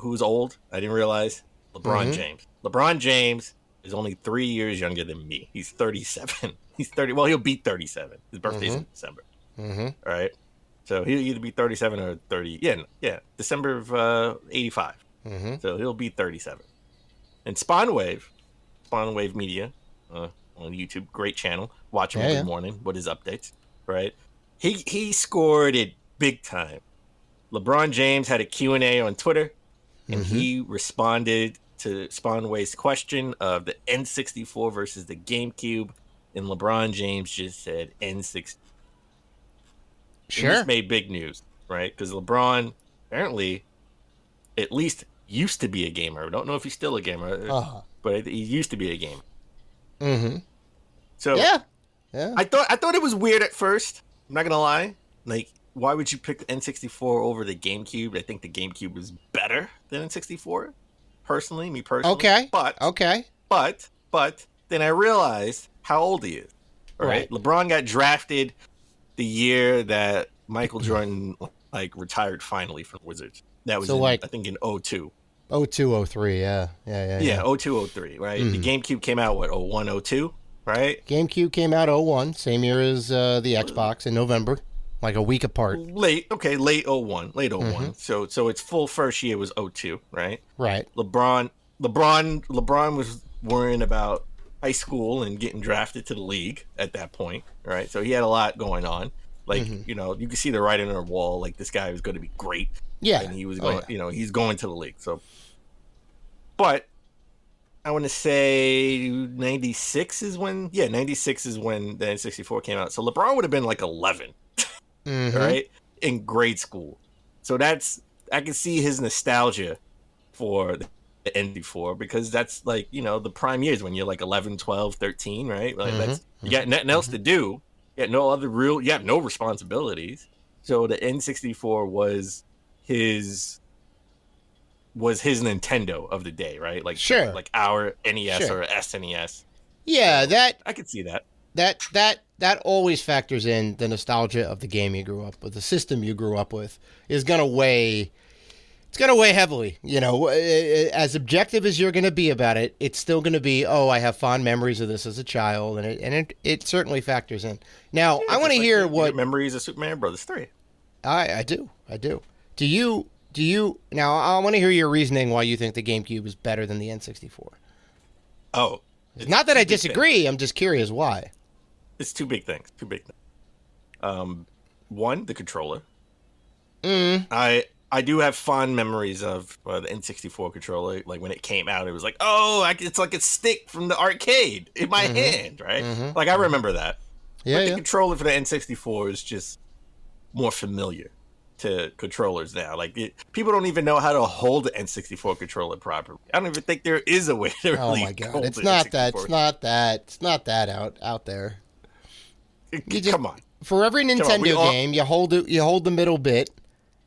who's old? I didn't realize. LeBron James. LeBron James is only 3 years younger than me. He's 37. He's 30. Well, he'll be 37. His birthday's in December. All right. So he'll either be 37 or 30. Yeah. December of 85. So he'll be 37. And Spawnwave Media on YouTube, great channel. Watch him every morning with his updates. Right. He scored it big time. LeBron James had a Q&A on Twitter, and he responded to Spawnwave's question of the N64 versus the GameCube, and LeBron James just said N64. Sure. And this made big news, right? Because LeBron apparently at least used to be a gamer. I don't know if he's still a gamer, but he used to be a gamer. So yeah. I thought it was weird at first. I'm not gonna lie. Like, why would you pick the N64 over the GameCube? I think the GameCube was better than N64. Personally. Okay. But then I realized how old he is. All right. LeBron got drafted the year that Michael Jordan retired finally from Wizards. That was I think in 02. 02, 03, yeah. 02, 03, right? The GameCube came out, 01, 02, right? GameCube came out 01, same year as the Xbox in November, like a week apart. Late 01. So its full first year was 02, right? Right. LeBron was worrying about high school and getting drafted to the league at that point, right? So he had a lot going on. You can see the writing on the wall, like this guy was going to be great. Yeah. And he was going, he's going to the league. So, but I want to say 96 is when the N64 came out. So LeBron would have been like 11, right? In grade school. So I can see his nostalgia for the N64 because that's the prime years when you're like 11, 12, 13, right? Like you got nothing else to do. You have no responsibilities. So the N64 was his Nintendo of the day, right? Like like our NES or SNES. Yeah, so I could see that. That always factors in the nostalgia of the game you grew up with, the system you grew up with is gonna weigh. It's gonna weigh heavily, as objective as you're gonna be about it. It's still gonna be, I have fond memories of this as a child, and it certainly factors in. Now, I want to hear what memories of Superman Brothers 3. I do. Do you? Now, I want to hear your reasoning why you think the GameCube is better than the N64. Oh, it's not that I disagree. I'm just curious why. It's two big things. One, the controller. I do have fond memories of the N64 controller. Like when it came out, it was like, it's like a stick from the arcade in my hand, right? Like I remember that. Yeah. The controller for the N64 is just more familiar to controllers now. Like people don't even know how to hold the N64 controller properly. I don't even think there is a way to really. Oh my god! Hold It's the not N64. that. It's not that out there. Come on. For every Nintendo game, you hold the middle bit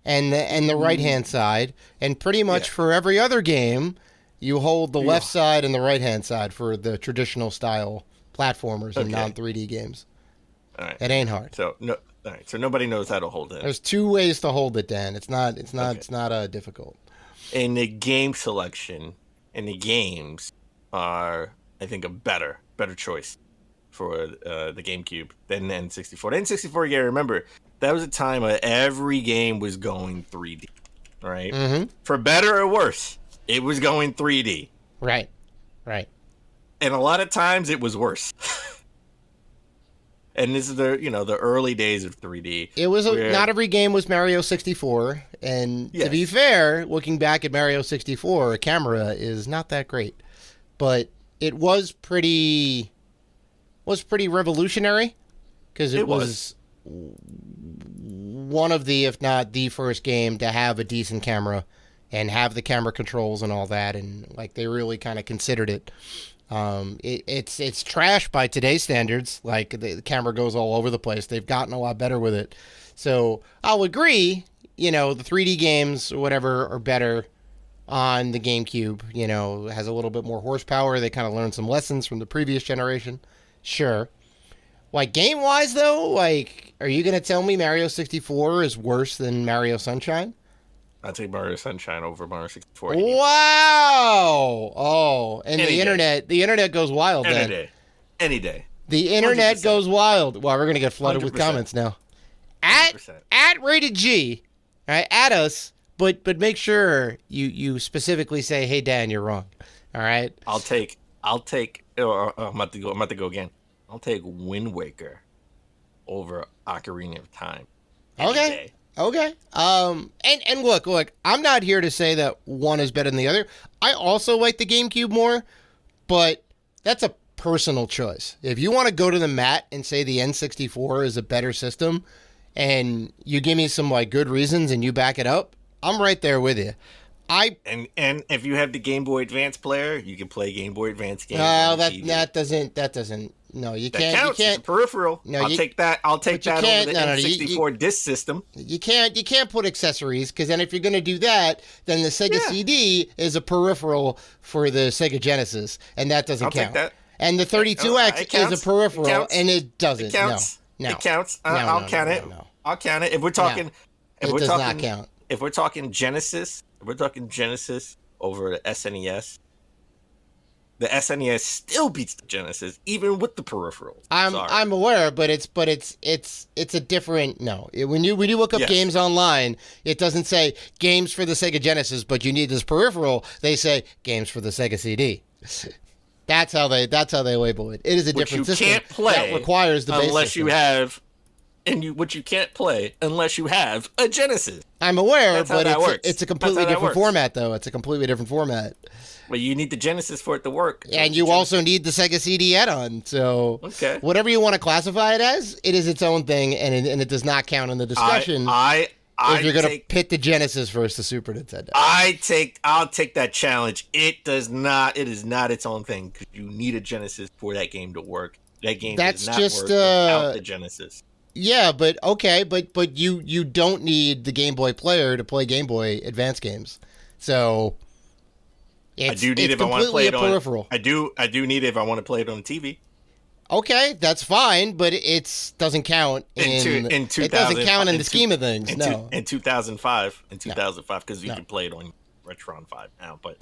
and the right hand side, and pretty much for every other game, you hold the left side and the right hand side for the traditional style platformers and non 3D games. All right. It ain't hard. So no. All right, so nobody knows how to hold it. There's two ways to hold it, Dan. It's not difficult. And the game selection and the games are, I think, a better choice for the GameCube than the N64. The N64, you gotta remember, that was a time where every game was going 3D, right? For better or worse, it was going 3D. Right. And a lot of times it was worse. And this is the early days of 3D. It was not every game was Mario 64, and to be fair, looking back at Mario 64, a camera is not that great, but it was pretty revolutionary because it was one of the, if not the first game to have a decent camera and have the camera controls and all that, and like they really kind of considered it. It's trash by today's standards. Like the camera goes all over the place. They've gotten a lot better with it. So I'll agree, the 3D games or whatever are better on the GameCube, has a little bit more horsepower. They kind of learned some lessons from the previous generation. Sure. Like game wise though, like, are you going to tell me Mario 64 is worse than Mario Sunshine? I'll take Mario Sunshine over Mario 64. Wow! Oh, and Any the internet goes wild Any then. day. Any day. The internet 100%. goes wild. Well, we're gonna get flooded with 100%. comments now. At 100%. Rated G, all right, at us, but make sure you specifically say, "Hey Dan, you're wrong." All right. I'll take. I'm about to go again. I'll take Wind Waker over Ocarina of Time. Any day. Okay. And look, I'm not here to say that one is better than the other. I also like the GameCube more, but that's a personal choice. If you want to go to the mat and say the N64 is a better system, and you give me some like good reasons and you back it up, I'm right there with you. And if you have the Game Boy Advance player, you can play Game Boy Advance games. That doesn't. No, you can't. That counts. You can't. It's a peripheral. I'll take that over the N64 disc system. You can't put accessories, because then if you're going to do that, then the Sega CD is a peripheral for the Sega Genesis, and that doesn't count. Take that. And the 32X is a peripheral, and it doesn't. It counts. No. It counts. I'll count it. I'll count it. If we're talking, it does not count. If we're talking Genesis, over the SNES. The SNES still beats the Genesis, even with the peripherals. I'm aware, but it's a different. No, when you look up games online, it doesn't say games for the Sega Genesis, but you need this peripheral. They say games for the Sega CD. That's how they label it. It is a different system can't play that requires the base unless system. you have, which you can't play unless you have a Genesis. I'm aware, That's but how that works. it's a completely different format, though. It's a completely different format. Well, you need the Genesis for it to work. And you also need the Sega CD add-on. So whatever you want to classify it as, it is its own thing, and it does not count in the discussion. If you're going to pit the Genesis versus the Super Nintendo. I'll take that challenge. It is not its own thing, because you need a Genesis for that game to work. That game does not work without the Genesis. Yeah, but you don't need the Game Boy player to play Game Boy Advance games. So I do need it if I want to play it on peripheral. I do need it if I want to play it on TV. Okay, that's fine, but it doesn't count in it doesn't count in the scheme of things. In 2005, because you can play it on Retron 5 now, but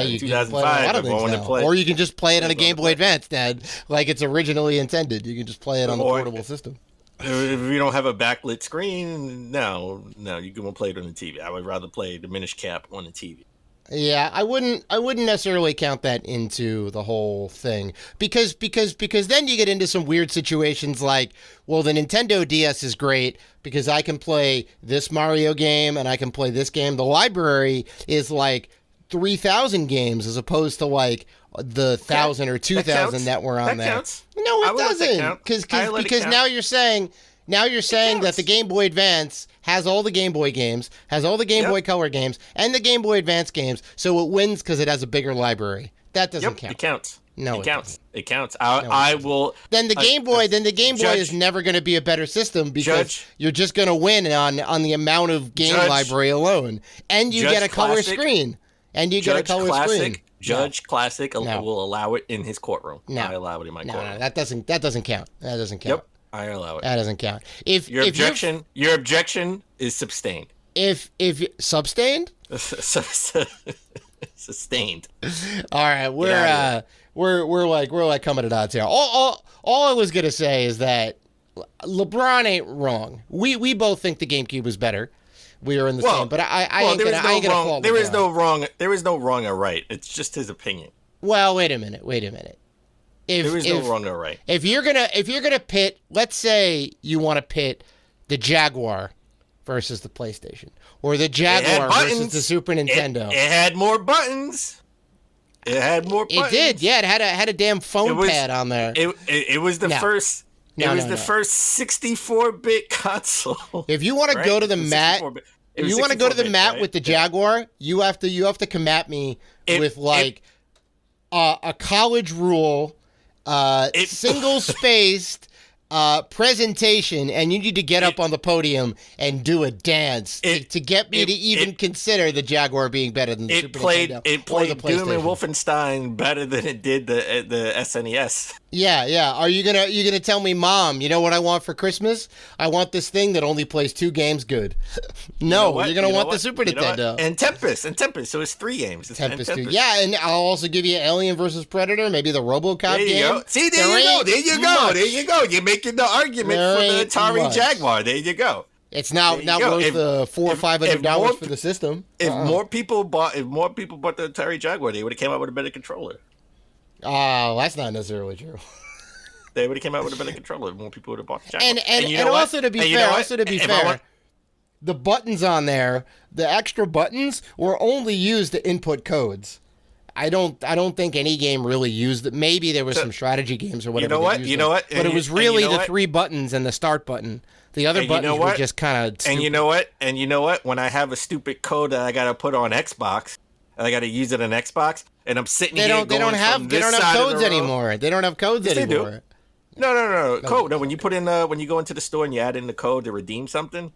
you can play a lot of things now. Or you can just play it on a Game Boy Advance, Dad, like it's originally intended. You can just play it on the portable system. If you don't have a backlit screen, no, you can play it on the TV. I would rather play the Minish Cap on the TV. Yeah, I wouldn't necessarily count that into the whole thing, because then you get into some weird situations like, well, the Nintendo DS is great because I can play this Mario game and I can play this game. The library is like 3,000 games as opposed to like the 1,000 or 2,000 that were on there. Counts. No, it doesn't, because now you're saying that the Game Boy Advance has all the Game Boy games, has all the Game Boy Color games, and the Game Boy Advance games, so it wins because it has a bigger library. That doesn't count. It counts. No, it counts. Doesn't. It counts. I will. Then the Game Boy is never going to be a better system because you're just going to win on the amount of game library alone, and you get a color screen. Judge Classic will allow it in his courtroom. No. I allow it in my courtroom. No, that doesn't count. That doesn't count. Yep. I allow it. That doesn't count. If your objection is sustained. If sustained? Sustained. All right, we're like coming at odds here. All I was gonna say is that LeBron ain't wrong. We both think the GameCube was better. We are in the same, but I ain't gonna fault. There is no wrong. There is no wrong or right. It's just his opinion. Well, wait a minute. There is no wrong or right. If you're gonna pit, let's say you want to pit the Jaguar versus the PlayStation, or the Jaguar versus the Super Nintendo. It had more buttons. It did. Yeah, it had a damn phone pad on there. It was the first. It was the first 64-bit console. If you want to go to the mat, with the Jaguar, you have to come at me with a college rule. Single-spaced presentation, and you need to get up on the podium and do a dance to get me to even consider the Jaguar being better than the Super Nintendo. It played Doom and Wolfenstein better than it did the SNES. Yeah. Are you gonna tell me, Mom, you know what I want for Christmas? I want this thing that only plays 2 games good. No, you're gonna want the Super Nintendo. And Tempest. So it's 3 games. It's Tempest 2. Yeah, and I'll also give you Alien versus Predator, maybe the RoboCop there you game. Go. See, there you go. You're making the argument for the Atari Jaguar. There you go. It's not worth the $400 or $500 for the system. If more people bought the Atari Jaguar, they would have came out with a better controller. Oh, that's not necessarily true. They would have came out with a better controller if more people would have bought the Jaguar. And also to be fair, the buttons on there, the extra buttons were only used to input codes. I don't think any game really used it. Maybe there was some strategy games or whatever. You know what? But it was really the 3 buttons and the start button. The other buttons were just kind of stupid. And you know what? When I have a stupid code that I got to put on Xbox, and I got to use it on Xbox, and I'm sitting they don't have codes anymore. They don't have codes anymore. No. Code. No, when you put in when you go into the store and you add in the code to redeem something.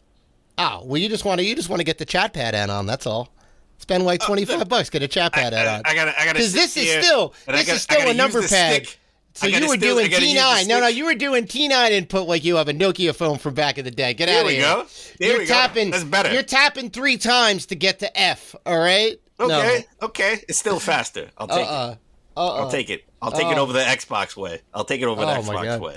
Oh, well, you just want to get the chat pad add-on. That's all. Spend like $25, get a chat pad add-on. I gotta. Because this is still a number pad. So you were doing T9. No, you were doing T9 input like you have a Nokia phone from back in the day. Get out of here. There we go. That's better. You're tapping 3 times to get to F. All right. Okay. It's still faster. I'll take it. I'll take it. I'll take it over the Xbox way. I'll take it over the Xbox way.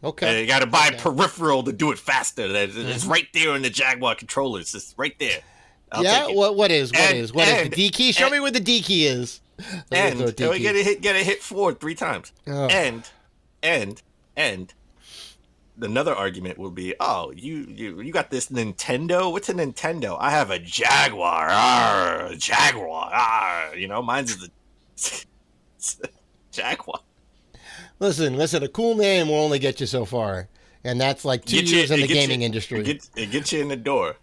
Okay. You got to buy peripheral to do it faster. It's right there in the Jaguar controller. It's just right there. I'll take it. What is the D key? Show me where the D key is. And we get a hit forward 3 times. Oh. And another argument will be, oh, you got this Nintendo. What's a Nintendo? I have a Jaguar. Jaguar. Mine's the Jaguar. Listen. A cool name will only get you so far, and that's like 2 years in the gaming industry. It gets you in the door.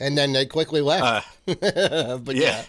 And then they quickly left. But yeah.